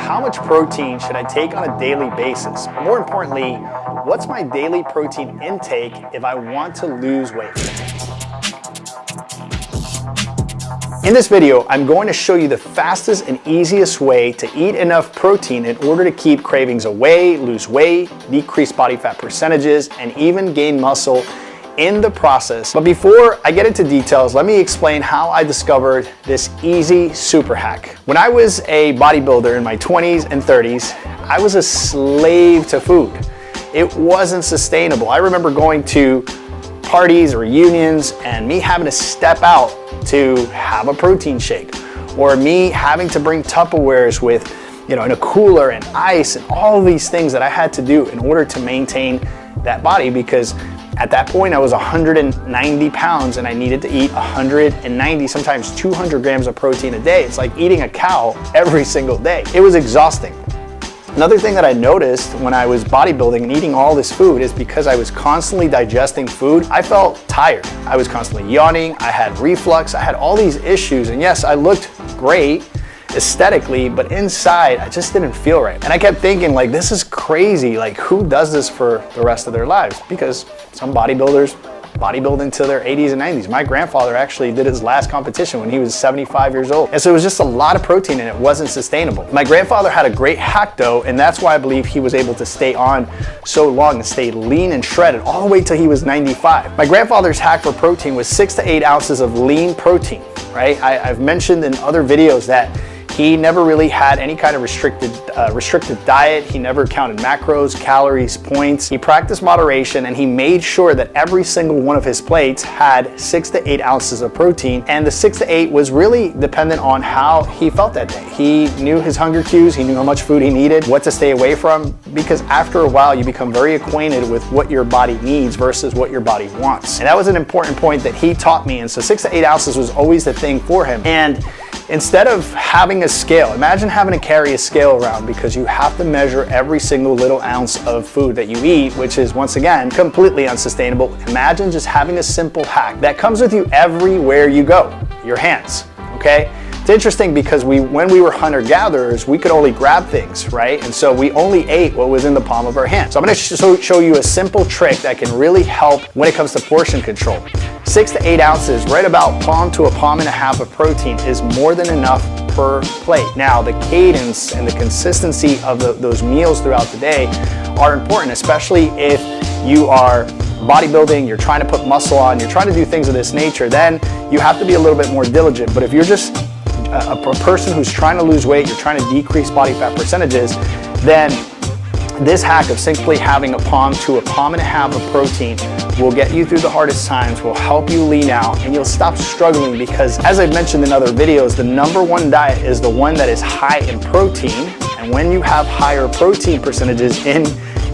how much protein should I take on a daily basis? More importantly, what's my daily protein intake if I want to lose weight? In this video, I'm going to show you the fastest and easiest way to eat enough protein in order to keep cravings away, lose weight, decrease body fat percentages, and even gain muscle in the process. But before I get into details, let me explain how I discovered this easy super hack. When I was a bodybuilder in my 20s and 30s, I was a slave to food. It wasn't sustainable. I remember going to parties or reunions and me having to step out to have a protein shake, or me having to bring Tupperwares with, in a cooler and ice and all these things that I had to do in order to maintain that body, because at that point I was 190 pounds and I needed to eat 190, sometimes 200 grams of protein a day. It's like eating a cow every single day. It was exhausting. Another thing that I noticed when I was bodybuilding and eating all this food is because I was constantly digesting food, I felt tired. I was constantly yawning, I had reflux, I had all these issues, and yes, I looked great aesthetically, but inside I just didn't feel right. And I kept thinking, like, this is crazy. Like, who does this for the rest of their lives? Because some bodybuilders bodybuild into their 80s and 90s. My grandfather actually did his last competition when he was 75 years old. And so it was just a lot of protein and it wasn't sustainable. My grandfather had a great hack though, and that's why I believe he was able to stay on so long and stay lean and shredded all the way till he was 95. My grandfather's hack for protein was 6 to 8 ounces of lean protein, right? I've mentioned in other videos that he never really had any kind of restricted diet. He never counted macros, calories, points. He practiced moderation and he made sure that every single one of his plates had 6 to 8 ounces of protein. And the 6 to 8 was really dependent on how he felt that day. He knew his hunger cues, he knew how much food he needed, what to stay away from, because after a while you become very acquainted with what your body needs versus what your body wants. And that was an important point that he taught me. And so 6 to 8 ounces was always the thing for him. And instead of having a scale, imagine having to carry a scale around because you have to measure every single little ounce of food that you eat, which is, once again, completely unsustainable. Imagine just having a simple hack that comes with you everywhere you go, your hands, okay? It's interesting because when we were hunter-gatherers, we could only grab things, right? And so we only ate what was in the palm of our hand. So I'm gonna show you a simple trick that can really help when it comes to portion control. 6 to 8 ounces, right about palm to a palm and a half of protein is more than enough per plate. Now, the cadence and the consistency of those meals throughout the day are important, especially if you are bodybuilding, you're trying to put muscle on, you're trying to do things of this nature, then you have to be a little bit more diligent. But if you're just a person who's trying to lose weight, you're trying to decrease body fat percentages, then this hack of simply having a palm to a palm and a half of protein will get you through the hardest times, will help you lean out, and you'll stop struggling because, as I've mentioned in other videos, the #1 diet is the one that is high in protein. And when you have higher protein percentages in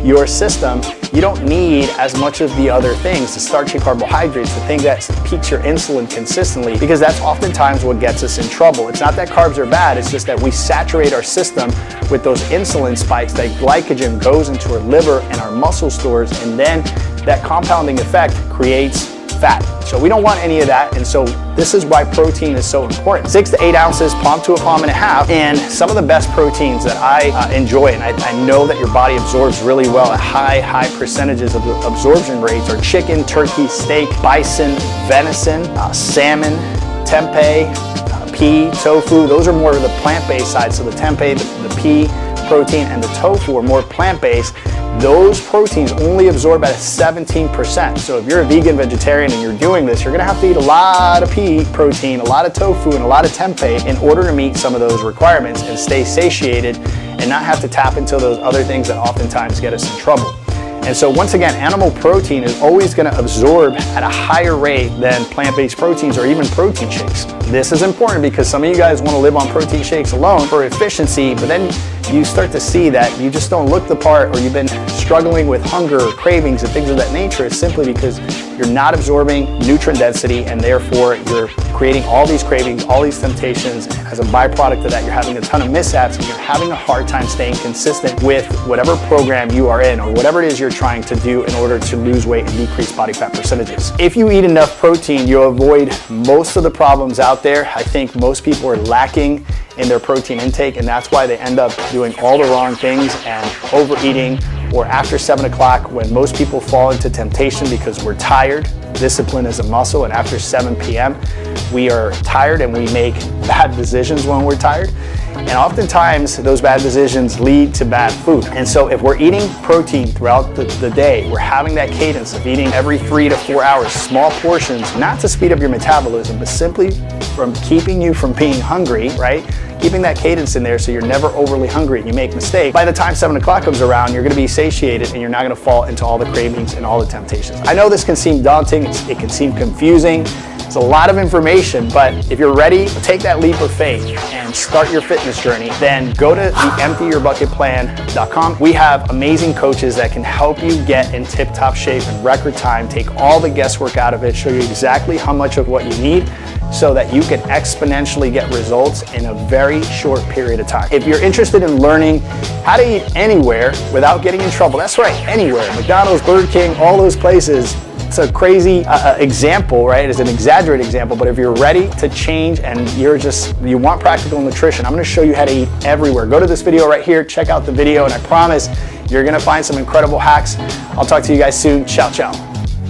your system, you don't need as much of the other things, the starchy carbohydrates, the thing that peaks your insulin consistently, because that's oftentimes what gets us in trouble. It's not that carbs are bad, it's just that we saturate our system with those insulin spikes. That glycogen goes into our liver and our muscle stores, and then that compounding effect creates fat. So we don't want any of that, and so this is why protein is so important. 6 to 8 ounces, palm to a palm and a half, and some of the best proteins that I enjoy, and I know that your body absorbs really well at high percentages of absorption rates, are chicken, turkey, steak, bison, venison, salmon, tempeh, pea, tofu. Those are more of the plant-based side. So the tempeh, the pea protein, and the tofu are more plant-based. Those proteins only absorb at 17%. So if you're a vegan, vegetarian, and you're doing this, you're gonna have to eat a lot of pea protein, a lot of tofu, and a lot of tempeh in order to meet some of those requirements and stay satiated and not have to tap into those other things that oftentimes get us in trouble. And so once again, animal protein is always gonna absorb at a higher rate than plant-based proteins or even protein shakes. This is important because some of you guys wanna live on protein shakes alone for efficiency, but then you start to see that you just don't look the part, or you've been struggling with hunger or cravings and things of that nature. It's simply because you're not absorbing nutrient density, and therefore you're creating all these cravings, all these temptations. As a byproduct of that, you're having a ton of mishaps and you're having a hard time staying consistent with whatever program you are in or whatever it is you're trying to do in order to lose weight and decrease body fat percentages. If you eat enough protein, you'll avoid most of the problems out there. I think most people are lacking in their protein intake, and that's why they end up doing all the wrong things and overeating, or after 7 o'clock when most people fall into temptation because we're tired. Discipline is a muscle, and after 7 p.m. we are tired and we make bad decisions when we're tired. And oftentimes those bad decisions lead to bad food. And so if we're eating protein throughout the day, we're having that cadence of eating every 3 to 4 hours, small portions, not to speed up your metabolism, but simply from keeping you from being hungry, right? Keeping that cadence in there so you're never overly hungry and you make mistakes. By the time 7 o'clock comes around, you're gonna be satiated and you're not gonna fall into all the cravings and all the temptations. I know this can seem daunting, it can seem confusing. It's a lot of information, but if you're ready to take that leap of faith and start your fitness journey, then go to theemptyyourbucketplan.com. We have amazing coaches that can help you get in tip-top shape in record time, take all the guesswork out of it, show you exactly how much of what you need so that you can exponentially get results in a very short period of time. If you're interested in learning how to eat anywhere without getting in trouble, that's right, anywhere, McDonald's, Burger King, all those places, it's a crazy example, right? It's an exaggerated example, but if you're ready to change and you want practical nutrition, I'm gonna show you how to eat everywhere. Go to this video right here, check out the video, and I promise you're gonna find some incredible hacks. I'll talk to you guys soon. Ciao, ciao.